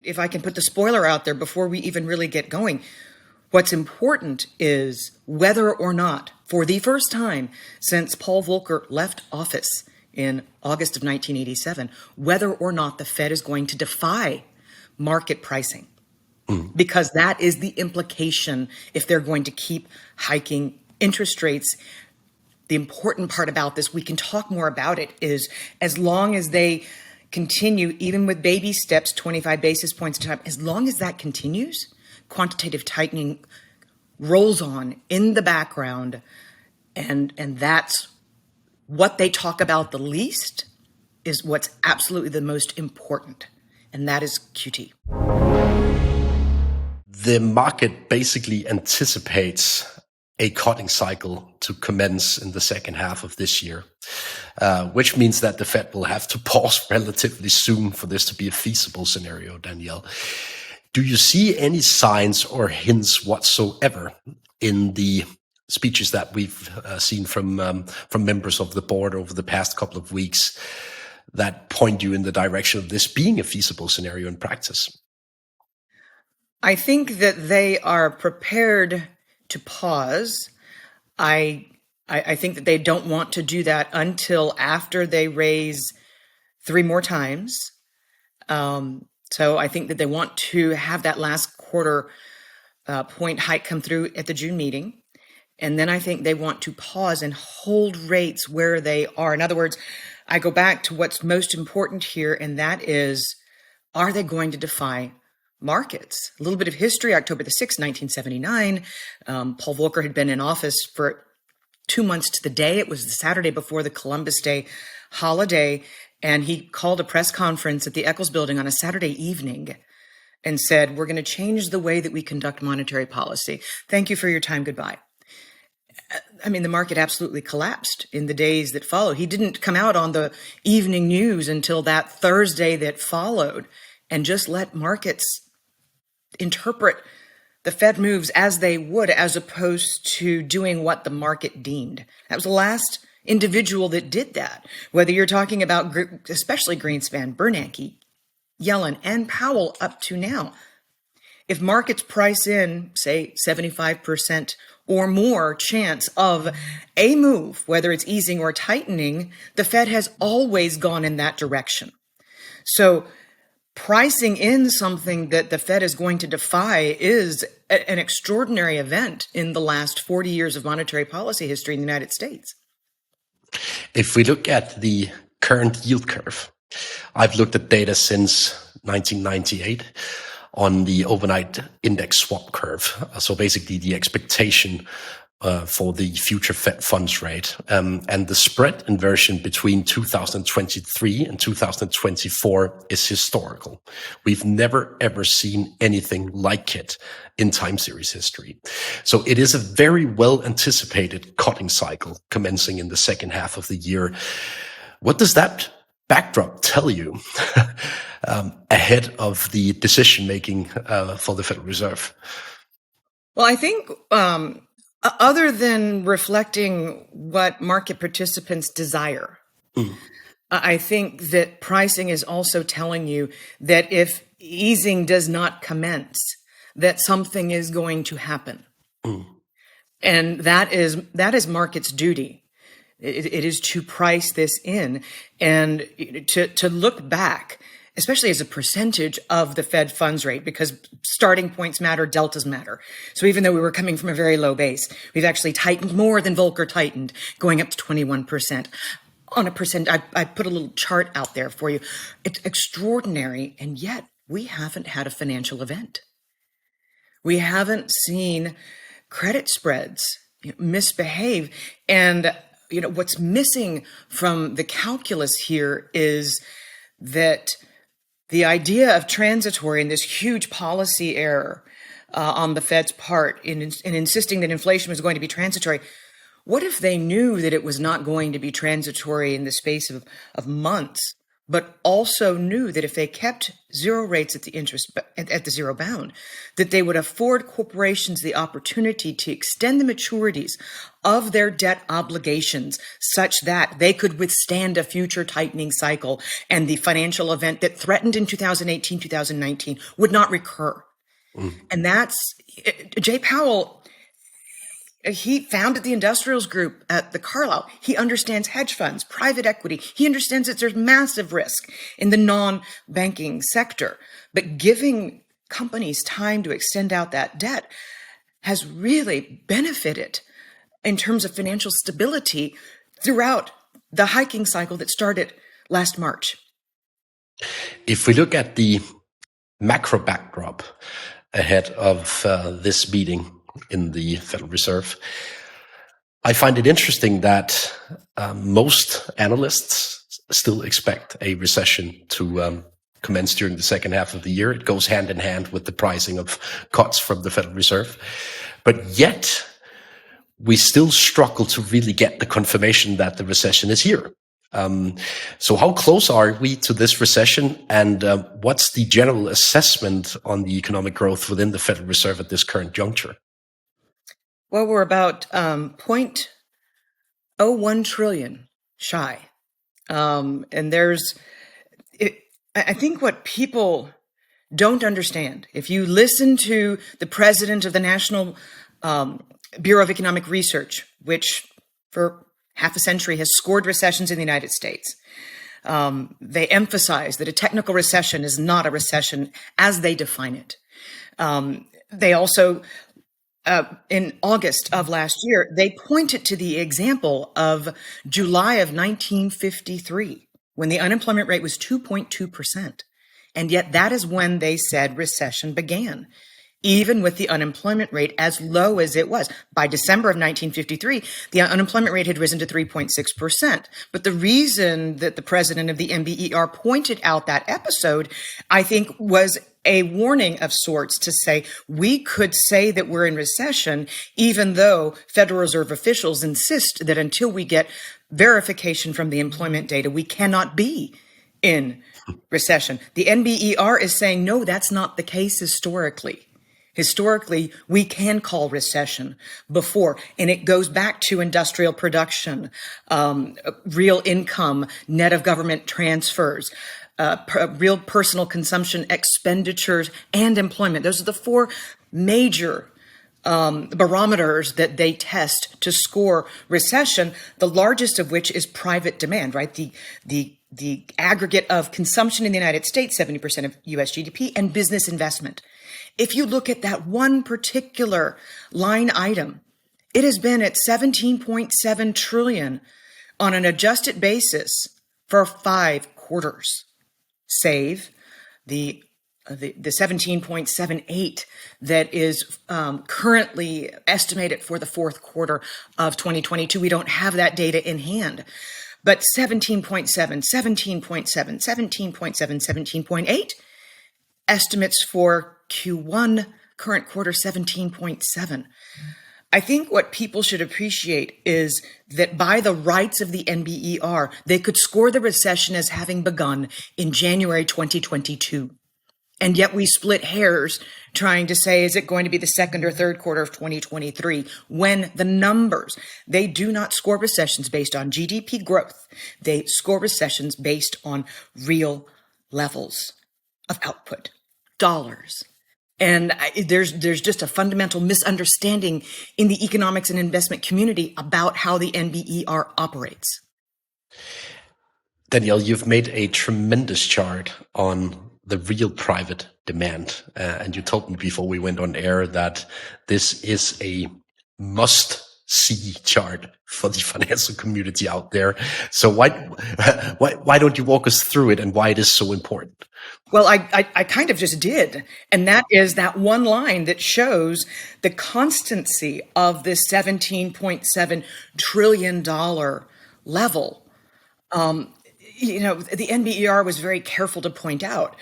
if I can put the spoiler out there before we even really get going, what's important is whether or not, for the first time since Paul Volcker left office in August of 1987, whether or not the Fed is going to defy market pricing. Because that is the implication if they're going to keep hiking interest rates. The important part about this, we can talk more about it, is as long as they continue, even with baby steps, 25 basis points at a time, as long as that continues, quantitative tightening rolls on in the background. And that's what they talk about the least, is what's absolutely the most important. And that is QT. The market basically anticipates a cutting cycle to commence in the second half of this year, which means that the Fed will have to pause relatively soon for this to be a feasible scenario, Danielle. Do you see any signs or hints whatsoever in the speeches that we've seen from members of the board over the past couple of weeks that point you in the direction of this being a feasible scenario in practice? I think that they are prepared to pause. I think that they don't want to do that until after they raise 3 more times. So I think that they want to have that last quarter point hike come through at the June meeting. And then I think they want to pause and hold rates where they are. In other words, I go back to what's most important here, and that is, are they going to defy markets? A little bit of history. October the 6th, 1979. Paul Volcker had been in office for 2 months to the day. It was the Saturday before the Columbus Day holiday. And he called a press conference at the Eccles Building on a Saturday evening and said, we're going to change the way that we conduct monetary policy. Thank you for your time. Goodbye. I mean, the market absolutely collapsed in the days that followed. He didn't come out on the evening news until that Thursday that followed and just let markets interpret the Fed moves as they would, as opposed to doing what the market deemed. That was the last individual that did that. Whether you're talking about especially Greenspan, Bernanke, Yellen, and Powell up to now. If markets price in, say, 75% or more chance of a move, whether it's easing or tightening, the Fed has always gone in that direction. So pricing in something that the Fed is going to defy is an extraordinary event in the last 40 years of monetary policy history in the United States. If we look at the current yield curve, I've looked at data since 1998 on the overnight index swap curve. So basically the expectation for the future Fed funds rate. And the spread inversion between 2023 and 2024 is historical. We've never, ever seen anything like it in time series history. So it is a very well anticipated cutting cycle commencing in the second half of the year. What does that backdrop tell you ahead of the decision making for the Federal Reserve? Well, I think other than reflecting what market participants desire, I think that pricing is also telling you that if easing does not commence, that something is going to happen. And that is market's duty. It is to price this in and to look back, especially as a percentage of the Fed funds rate, because starting points matter, deltas matter. So even though we were coming from a very low base, we've actually tightened more than Volcker tightened, going up to 21%. On a percent, I put a little chart out there for you. It's extraordinary, and yet we haven't had a financial event. We haven't seen credit spreads misbehave. And what's missing from the calculus here is that the idea of transitory and this huge policy error on the Fed's part in insisting that inflation was going to be transitory. What if they knew that it was not going to be transitory in the space of months, but also knew that if they kept zero rates at the zero bound, that they would afford corporations the opportunity to extend the maturities of their debt obligations such that they could withstand a future tightening cycle and the financial event that threatened in 2018, 2019 would not recur. And that's Jay Powell. He founded the Industrials Group at the Carlyle. He understands hedge funds, private equity. He understands that there's massive risk in the non-banking sector. But giving companies time to extend out that debt has really benefited in terms of financial stability throughout the hiking cycle that started last March. If we look at the macro backdrop ahead of this meeting in the Federal Reserve, I find it interesting that most analysts still expect a recession to commence during the second half of the year. It goes hand in hand with the pricing of cuts from the Federal Reserve. But yet, we still struggle to really get the confirmation that the recession is here. So how close are we to this recession, and what's the general assessment on the economic growth within the Federal Reserve at this current juncture? Well, we're about 0.01 trillion shy. And I think what people don't understand, if you listen to the president of the National Bureau of Economic Research, which for half a century has scored recessions in the United States, they emphasize that a technical recession is not a recession as they define it. They also in August of last year, they pointed to the example of July of 1953, when the unemployment rate was 2.2%. And yet that is when they said recession began, even with the unemployment rate as low as it was. By December of 1953, the unemployment rate had risen to 3.6%. But the reason that the president of the NBER pointed out that episode, I think, was a warning of sorts to say we could say that we're in recession, even though Federal Reserve officials insist that until we get verification from the employment data, we cannot be in recession. The NBER is saying, no, that's not the case historically. Historically, we can call recession before, and it goes back to industrial production, real income, net of government transfers, real personal consumption expenditures, and employment. Those are the four major barometers that they test to score recession, the largest of which is private demand, right? The aggregate of consumption in the United States, 70% of US GDP, and business investment. If you look at that one particular line item, it has been at 17.7 trillion on an adjusted basis for 5 quarters. Save the 17.78 that is currently estimated for the fourth quarter of 2022. We don't have that data in hand. But 17.7, 17.7, 17.7, 17.8, estimates for Q1, current quarter 17.7. I think what people should appreciate is that by the rights of the NBER, they could score the recession as having begun in January 2022. And yet we split hairs trying to say, is it going to be the second or third quarter of 2023? When the numbers, they do not score recessions based on GDP growth. They score recessions based on real levels of output, dollars. And there's just a fundamental misunderstanding in the economics and investment community about how the NBER operates. Danielle, you've made a tremendous chart on the real private demand. And you told me before we went on air that this is a must-see chart for the financial community out there. So why don't you walk us through it and why it is so important? Well, I kind of just did. And that is that one line that shows the constancy of this $17.7 trillion level. The NBER was very careful to point out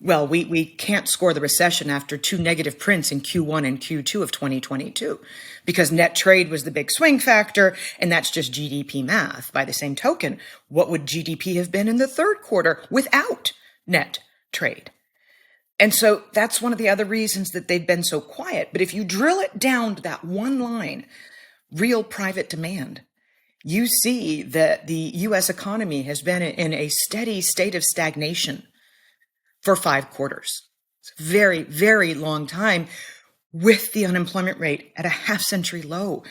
Well, we can't score the recession after two negative prints in Q1 and Q2 of 2022 because net trade was the big swing factor, and that's just GDP math. By the same token, what would GDP have been in the third quarter without net trade? And so that's one of the other reasons that they've been so quiet. But if you drill it down to that one line, real private demand, you see that the US economy has been in a steady state of stagnation for 5 quarters. It's a very, very long time with the unemployment rate at a half-century low,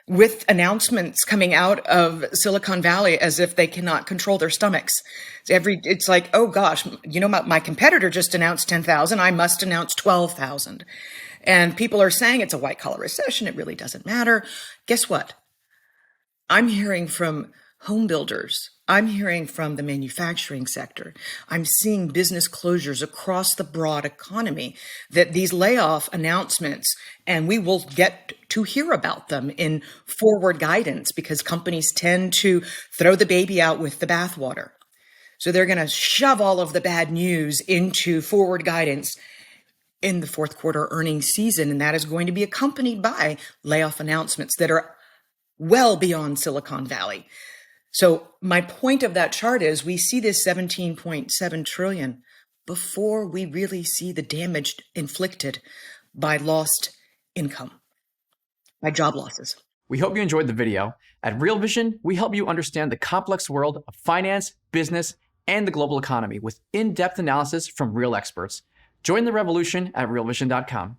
with announcements coming out of Silicon Valley as if they cannot control their stomachs. It's like, oh gosh, my competitor just announced 10,000, I must announce 12,000. And people are saying it's a white-collar recession, it really doesn't matter. Guess what? I'm hearing from home builders. I'm hearing from the manufacturing sector. I'm seeing business closures across the broad economy, that these layoff announcements, and we will get to hear about them in forward guidance because companies tend to throw the baby out with the bathwater. So they're going to shove all of the bad news into forward guidance in the fourth quarter earnings season, and that is going to be accompanied by layoff announcements that are well beyond Silicon Valley. So my point of that chart is we see this 17.7 trillion before we really see the damage inflicted by lost income, by job losses. We hope you enjoyed the video. At Real Vision, we help you understand the complex world of finance, business, and the global economy with in-depth analysis from real experts. Join the revolution at realvision.com.